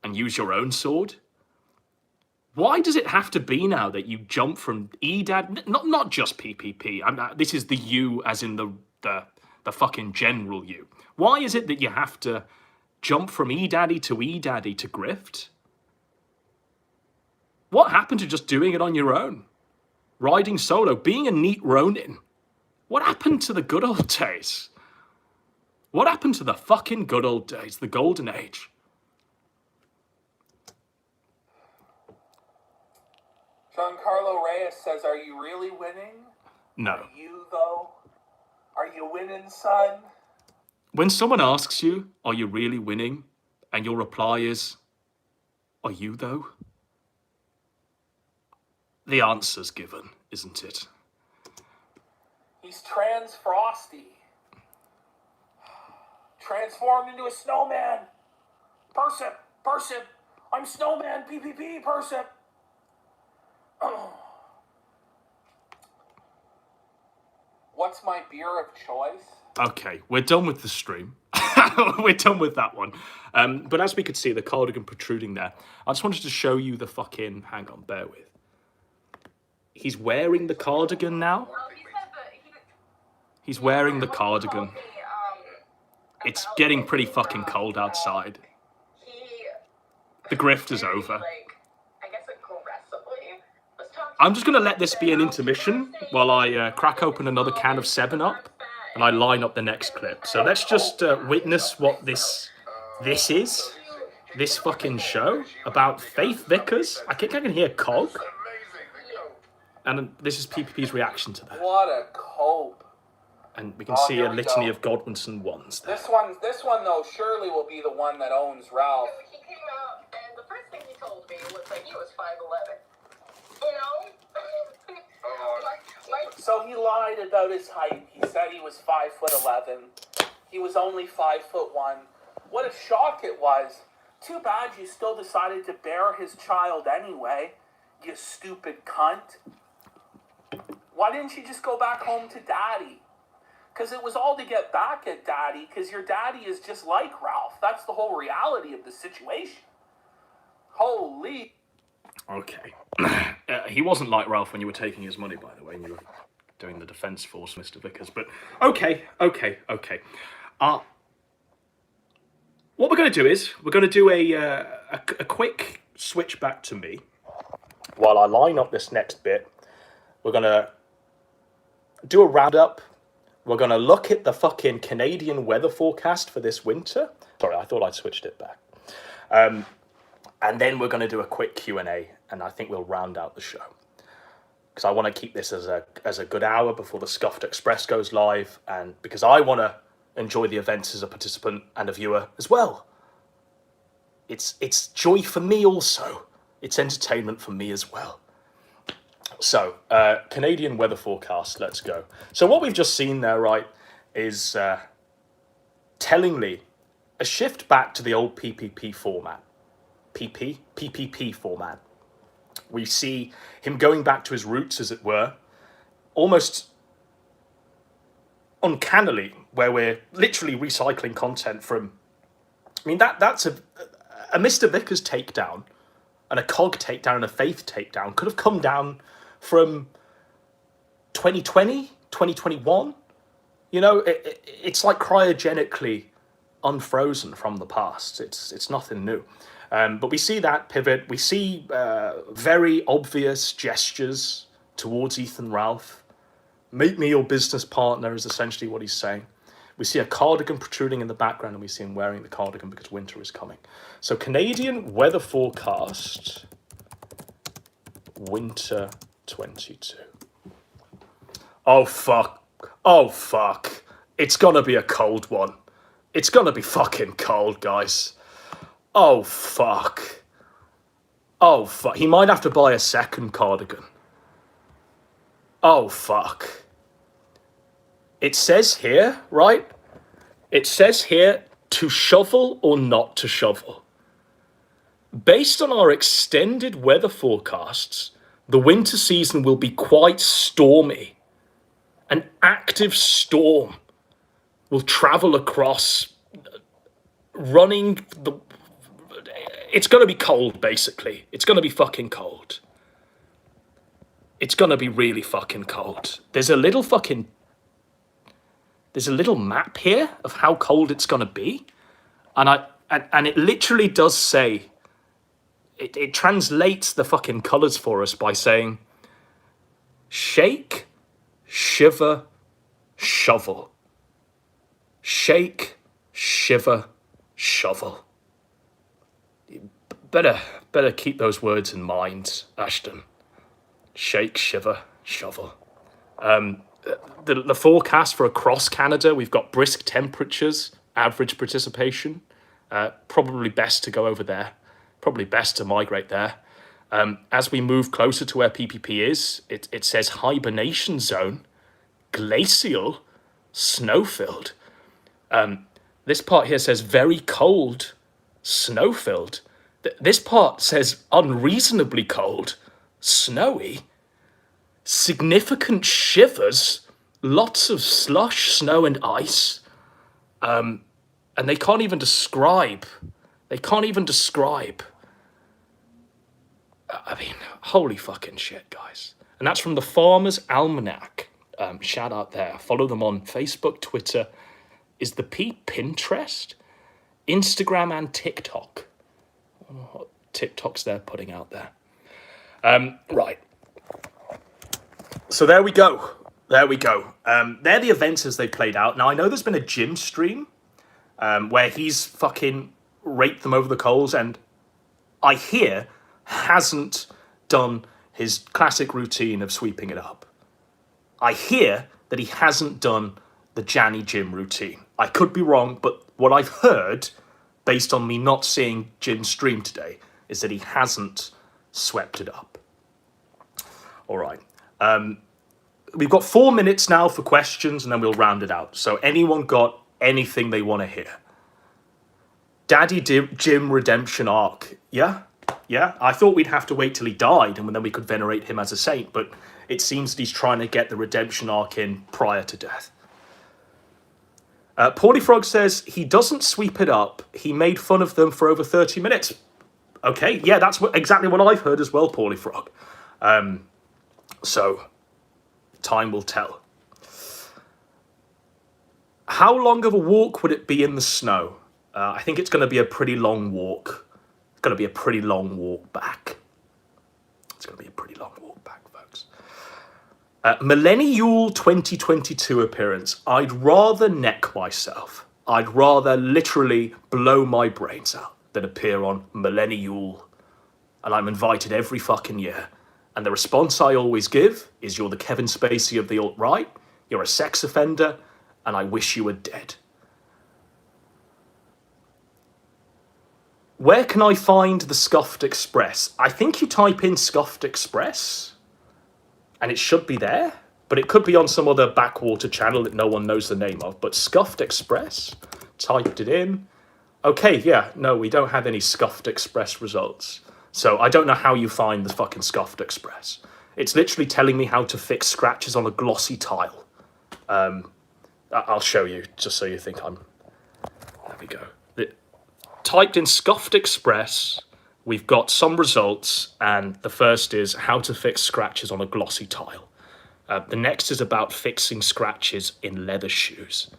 And use your own sword? Why does it have to be now that you jump from EDAD? Not just PPP. This is the U as in the fucking general U. Why is it that you have to jump from eDaddy to grift? What happened to just doing it on your own? Riding solo, being a neat Ronin. What happened to the good old days? What happened to the fucking good old days, the golden age? Giancarlo Reyes says, are you really winning? No. Are you, though? Are you winning, son? When someone asks you, are you really winning? And your reply is, are you, though? The answer's given, isn't it? He's trans frosty. Transformed into a snowman. Persip. I'm snowman, PPP, Persip. What's my beer of choice? Okay, we're done with the stream. we're done with that one. But as we could see, the cardigan protruding there. I just wanted to show you the fucking... Hang on, bear with. He's wearing the cardigan now. He's wearing the cardigan. It's getting pretty fucking cold outside. The grift is over. I'm just going to let this be an intermission while I crack open another can of 7-Up and I line up the next clip. So let's just witness what this is. This fucking show about Faith Vickers. I think I can hear Cog. And this is PPP's reaction to that. What a cope. And we can see a litany of Godwinson ones there. This one though, surely will be the one that owns Ralph. He came out, and the first thing he told me was that he was 5'11". You know? So he lied about his height. He said he was 5'11". He was only 5'1". What a shock it was. Too bad you still decided to bear his child anyway, you stupid cunt. Why didn't you just go back home to Daddy? Because it was all to get back at Daddy, because your daddy is just like Ralph. That's the whole reality of the situation. Holy... Okay. He wasn't like Ralph when you were taking his money, by the way, and you were doing the defence force, Mr. Vickers. But okay. What we're going to do is, we're going to do a quick switch back to me. While I line up this next bit, we're going to do a roundup. We're going to look at the fucking Canadian weather forecast for this winter. Sorry, I thought I'd switched it back. And then we're going to do a quick Q&A, and I think we'll round out the show. Because I want to keep this as a good hour before the Scuffed Express goes live, and because I want to enjoy the events as a participant and a viewer as well. It's joy for me also. It's entertainment for me as well. So, Canadian weather forecast, let's go. So what we've just seen there, right, is tellingly a shift back to the old PPP format. PPP format. We see him going back to his roots, as it were, almost uncannily, where we're literally recycling content from... I mean, that's a Mr. Vickers takedown and a Cog takedown and a Faith takedown could have come down from 2020, 2021. You know, it's like cryogenically unfrozen from the past. It's nothing new. But we see that pivot. We see very obvious gestures towards Ethan Ralph. Make me your business partner is essentially what he's saying. We see a cardigan protruding in the background, and we see him wearing the cardigan because winter is coming. So Canadian weather forecast, winter 22. Oh, fuck. Oh, fuck. It's gonna be a cold one. It's gonna be fucking cold, guys. Oh, fuck. Oh, fuck. He might have to buy a second cardigan. Oh, fuck. It says here, right? It says here to shovel or not to shovel. Based on our extended weather forecasts, the winter season will be quite stormy. An active storm will travel across, running the... It's going to be cold, basically. It's going to be fucking cold. It's going to be really fucking cold. There's a little map here of how cold it's going to be. And it literally does say, it translates the fucking colours for us by saying, shake, shiver, shovel. Shake, shiver, shovel. Better keep those words in mind, Ashton. Shake, shiver, shovel. The forecast for across Canada, we've got brisk temperatures, average precipitation. Probably best to go over there. Probably best to migrate there. As we move closer to where PPP is, it says hibernation zone, glacial, snow-filled. This part here says very cold, snow-filled. This part says unreasonably cold, snowy, significant shivers, lots of slush, snow and ice. And they can't even describe. They can't even describe. I mean, holy fucking shit, guys. And that's from the Farmer's Almanac. Shout out there. Follow them on Facebook, Twitter. Is the P Pinterest? Instagram and TikTok. I don't know what TikToks they're putting out there. Right. So there we go. There we go. They're the events as they played out. Now, I know there's been a Jim stream where he's fucking raked them over the coals and I hear hasn't done his classic routine of sweeping it up. I hear that he hasn't done the Janny Jim routine. I could be wrong, but what I've heard, based on me not seeing Jim's stream today, is that he hasn't swept it up. All right. We've got 4 minutes now for questions, and then we'll round it out. So anyone got anything they want to hear? Daddy Jim redemption arc. Yeah? Yeah? I thought we'd have to wait till he died, and then we could venerate him as a saint, but it seems that he's trying to get the redemption arc in prior to death. Paulie Frog says, he doesn't sweep it up. He made fun of them for over 30 minutes. Okay, yeah, that's exactly what I've heard as well, Paulie Frog. So, time will tell. How long of a walk would it be in the snow? I think it's going to be a pretty long walk. It's going to be a pretty long walk back. It's going to be a pretty long walk back, folks. Millennial 2022 appearance. I'd rather neck myself. I'd rather literally blow my brains out than appear on Millennial. And I'm invited every fucking year. And the response I always give is, you're the Kevin Spacey of the alt-right, you're a sex offender, and I wish you were dead. Where can I find the Scuffed Express? I think you type in Scuffed Express, and it should be there, but it could be on some other backwater channel that no one knows the name of. But Scuffed Express, typed it in. Okay, yeah, no, we don't have any Scuffed Express results. So I don't know how you find the fucking Scuffed Express. It's literally telling me how to fix scratches on a glossy tile. I'll show you, just so you think I'm... There we go. Typed in Scuffed Express, we've got some results, and the first is how to fix scratches on a glossy tile. The next is about fixing scratches in leather shoes.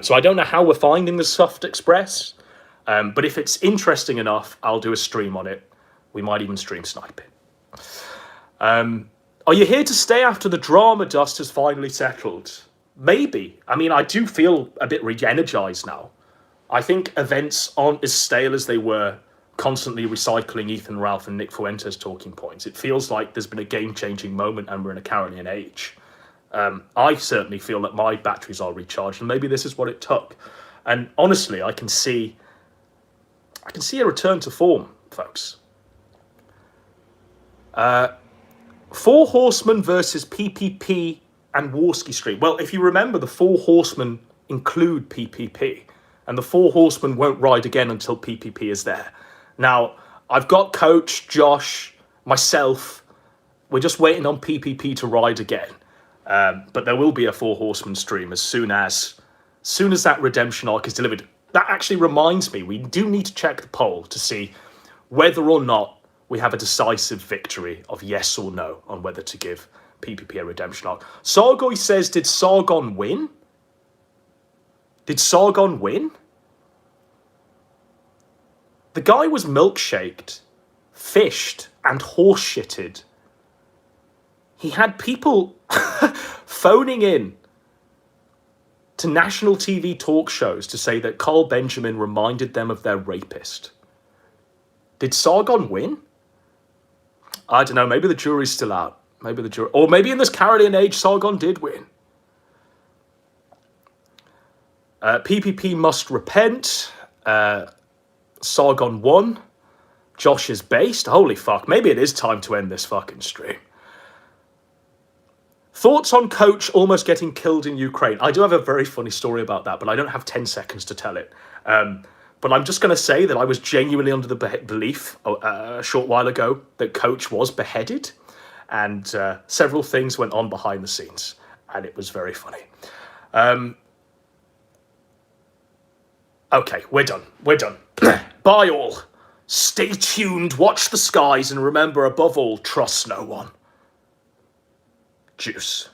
So I don't know how we're finding the Scuffed Express, but if it's interesting enough, I'll do a stream on it. We might even stream snipe it. Are you here to stay after the drama dust has finally settled? Maybe. I mean, I do feel a bit re-energized now. I think events aren't as stale as they were, constantly recycling Ethan Ralph and Nick Fuentes talking points. It feels like there's been a game-changing moment and we're in a Carolian age. I certainly feel that my batteries are recharged, and maybe this is what it took. And honestly, I can see a return to form, folks. Four Horsemen versus PPP and Warski Street. Well, if you remember, the Four Horsemen include PPP, and the Four Horsemen won't ride again until PPP is there. Now, I've got Coach, Josh, myself. We're just waiting on PPP to ride again. But there will be a Four Horsemen stream as soon as that redemption arc is delivered. That actually reminds me, we do need to check the poll to see whether or not we have a decisive victory of yes or no on whether to give PPP a redemption arc. Sargoy says, did Sargon win? Did Sargon win? The guy was milkshaked, fished, and horse-shitted. He had people phoning in to national TV talk shows to say that Carl Benjamin reminded them of their rapist. Did Sargon win? I don't know, maybe the jury's still out. Maybe the jury, or maybe in this Carolian age, Sargon did win. PPP must repent. Sargon won. Josh is based. Holy fuck, maybe it is time to end this fucking stream. Thoughts on Coach almost getting killed in Ukraine? I do have a very funny story about that, but I don't have 10 seconds to tell it. But I'm just going to say that I was genuinely under the belief a short while ago that Coach was beheaded, and several things went on behind the scenes, and it was very funny. Okay, we're done. We're done. Bye all. Stay tuned, watch the skies, and remember, above all, trust no one. Juice.